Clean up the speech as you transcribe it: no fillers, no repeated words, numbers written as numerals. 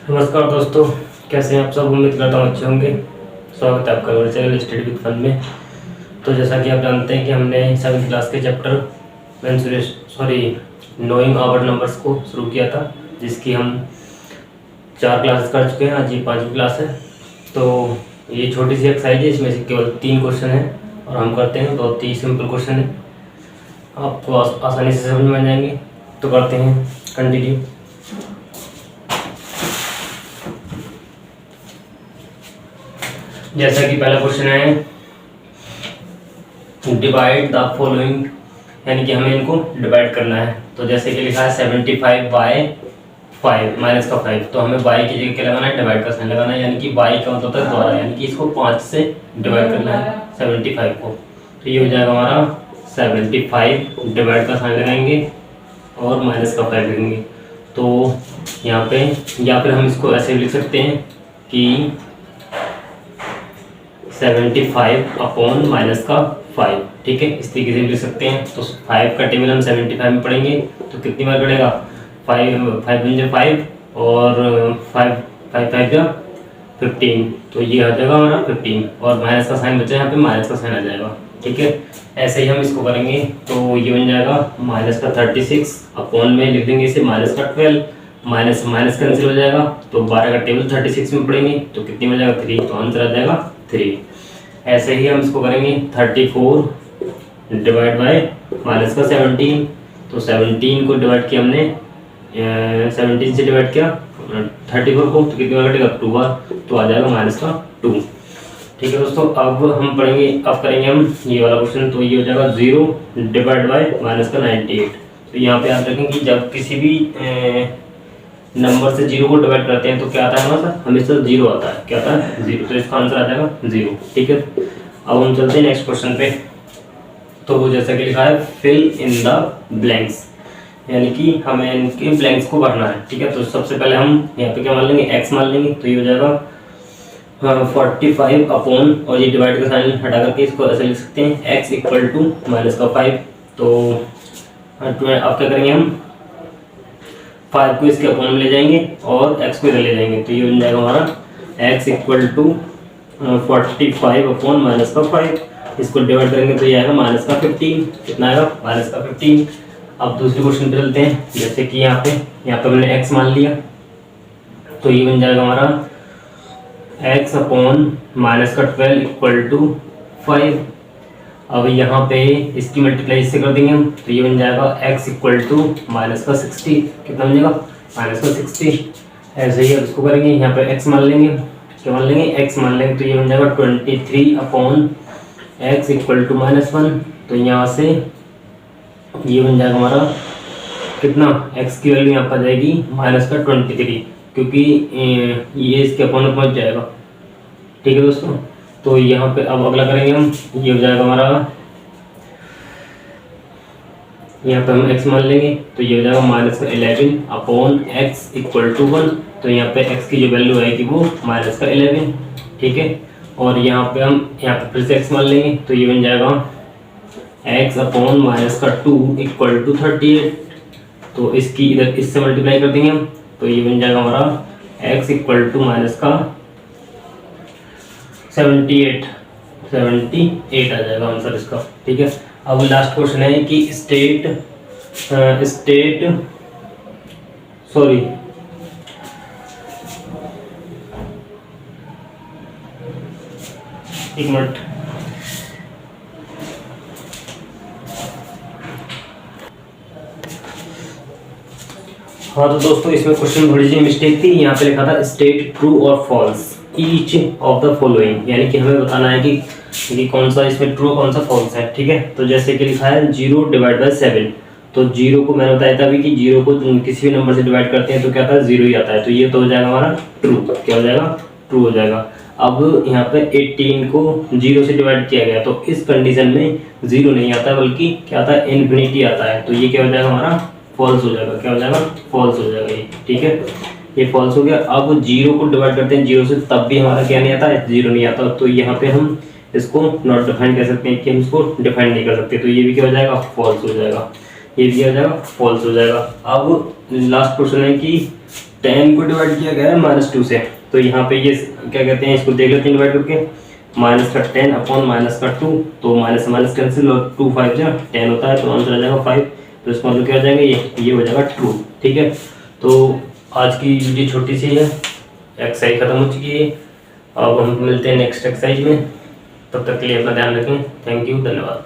नमस्कार दोस्तों, कैसे हैं आप सब। उम्मीद करता हूँ अच्छे होंगे। स्वागत है आपका मेरे चैनल स्टडी विद फन में। तो जैसा कि आप जानते हैं कि हमने 7th क्लास के चैप्टर नोइंग आवर नंबर्स को शुरू किया था, जिसकी हम 4 क्लासेस कर चुके हैं। आज ये 5वीं क्लास है। तो ये छोटी सी एक्सरसाइज है, इसमें से केवल 3 क्वेश्चन हैं और हम करते हैं। बहुत ही सिंपल क्वेश्चन है, आपको आसानी से समझ में आ जाएंगे। तो करते हैं कंटिन्यू। जैसा कि पहला क्वेश्चन है, डिवाइड द फॉलोइंग, यानी कि हमें इनको डिवाइड करना है। तो जैसे कि लिखा है 75 बाय 5 माइनस का 5, तो हमें y की जगह क्या लगाना है, डिवाइड का साइन लगाना है। यानी कि y का मतलब होता है द्वारा, यानी कि इसको 5 से डिवाइड करना है 75 को। तो ये हो जाएगा हमारा 75, डिवाइड का साइन लगाएंगे और माइनस का 5 लिखेंगे। तो यहाँ पे या फिर हम इसको ऐसे लिख सकते हैं कि 75 अपॉन माइनस का 5, ठीक है, इस तरीके से लिख सकते हैं। तो 5 का टेबल हम 75 में पढ़ेंगे तो कितनी बार पड़ेगा, 5 और 5 जा 15, तो ये आ जाएगा हमारा 15 और माइनस का साइन बचा है, यहाँ पे माइनस का साइन आ जाएगा, ठीक है। ऐसे ही हम इसको करेंगे तो ये बन जाएगा माइनस का 36 अपॉन में लिख देंगे इसे माइनस का 12, माइनस माइनस कैंसिल हो जाएगा। तो 12 का टेबल 36 में पढ़ेंगे तो कितनी बन जाएगा 3, तो आंसर आ जाएगा 3। ऐसे ही हम इसको करेंगे 34 डिवाइड बाय माइनस का 17, तो 17 को डिवाइड किया हमने 17 से डिवाइड किया 34 को, तो कितनी बार कटेगा 2 बार, तो आ जाएगा माइनस का 2, ठीक है दोस्तों। अब हम पढ़ेंगे, अब करेंगे हम ये वाला क्वेश्चन। तो ये हो जाएगा 0 डिवाइड बाय माइनस का 98। तो यहाँ पे याद रखें कि जब किसी भी नंबर से 0 को डिवाइड करते हैं तो क्या आता है हमारा, हमेशा 0 आता है। क्या आता है, 0, तो इसका आंसर आ जाएगा 0, ठीक है। अब हम चलते हैं नेक्स्ट क्वेश्चन पे। तो जैसा कि लिखा है फिल इन द ब्लैंक्स, यानी कि हमें इनके ब्लैंक्स को भरना है, ठीक है। तो सबसे पहले हम यहाँ पे क्या मान लेंगे, x मान लेंगे। तो ये हो जाएगा 45 अपॉन, और ये डिवाइड का साइन हटा करके इसको ऐसे लिख सकते हैं x इक्वल टू माइनस का 5। तो अब क्या करेंगे, हम 5 को इसके अपॉन में ले जाएंगे और x को इधर ले जाएंगे। तो ये बन जाएगा हमारा x equal to 45 upon minus का 5, इसको डिवाइड करेंगे तो ये आएगा माइनस का 15। कितना आएगा, माइनस का 15। अब दूसरे क्वेश्चन पे चलते हैं। जैसे कि यहाँ पे हमने x मान लिया, तो ये बन जाएगा हमारा x अपॉन माइनस का 12 इक्वल टू 5। अब यहाँ पे इसकी मल्टीप्लाई इससे कर देंगे हम, तो ये बन जाएगा x इक्वल टू माइनस का 60। कितना बन जाएगा, माइनस का 60। ऐसे ही अब इसको करेंगे, यहाँ पे x मान लेंगे, क्या मान लेंगे, x मान लेंगे। तो ये बन जाएगा 23 अपॉन x इक्वल टू -1। तो यहाँ से ये बन जाएगा हमारा कितना, x की वैल्यू यहाँ पर जाएगी माइनस का 23, क्योंकि ये इसके अपॉन में पहुँच जाएगा, ठीक है दोस्तों। तो यहाँ पे अब अगला करेंगे हम, ये हो जाएगा हमारा, यहाँ पे हम x मान लेंगे। तो ये हो जाएगा माइनस का 11 अपॉन x इक्वल टू 1। तो यहाँ पे x की जो वैल्यू आएगी वो माइनस का 11, ठीक है। और यहाँ पे हम फिर से x मान लेंगे। तो ये बन जाएगा x अपॉन माइनस का 2 इक्वल टू 38। तो इसकी इधर इससे मल्टीप्लाई कर देंगे हम। तो ये बन जाएगा हमारा x इक्वल टू माइनस का 78 आ जाएगा आंसर इसका, ठीक है। अब लास्ट क्वेश्चन है कि एक मिनट, हाँ तो दोस्तों इसमें क्वेश्चन थोड़ी सी मिस्टेक थी। यहाँ पे लिखा था स्टेट ट्रू और false each of the following, यानी कि हमें बताना है कि कौन सा इसमें ट्रू कौन सा फॉल्स है, ठीक है। तो जैसे कि लिखा है 0 डिवाइड बाय 7, तो 0 को मैंने बताया था अभी कि 0 को किसी भी नंबर से डिवाइड करते हैं तो क्या आता है, 0 ही आता है। तो ये तो हो जाएगा हमारा ट्रू, क्या हो जाएगा, ट्रू हो जाएगा। अब यहाँ पे 18 को 0 से डिवाइड किया गया, तो इस कंडीशन में 0 नहीं आता बल्कि क्या आता है, इन्फिनिटी आता है। तो ये क्या हो जाएगा हमारा, फॉल्स हो जाएगा। क्या हो जाएगा, फॉल्स हो जाएगा ये, ठीक है। ये फॉल्स हो गया। अब 0 को डिवाइड करते हैं 0 से, तब भी हमारा क्या नहीं आता है, 0 नहीं आता। तो यहाँ पे हम इसको नॉट डिफाइन कह सकते हैं कि हम इसको डिफाइन नहीं कर सकते। तो ये भी क्या हो जाएगा, फॉल्स हो जाएगा। ये भी हो जाएगा फॉल्स हो जाएगा। अब लास्ट क्वेश्चन है कि 10 को डिवाइड किया गया है -2 से, तो यहाँ पे ये क्या कहते हैं, इसको देख लेते हैं डिवाइड करके। माइनस का 10 अपॉन माइनस का 2, तो माइनस माइनस कैंसिल और 2 5 जा 10 होता है, तो आंसर आ जाएगा 5। तो इसका मतलब क्या हो जाएगा, ये हो जाएगा ट्रू। ठीक है, तो आज की वीडियो छोटी सी है, एक्सरसाइज खत्म हो चुकी है। अब हम मिलते हैं नेक्स्ट एक्सरसाइज में, तब तक के लिए अपना ध्यान रखें। थैंक यू, धन्यवाद।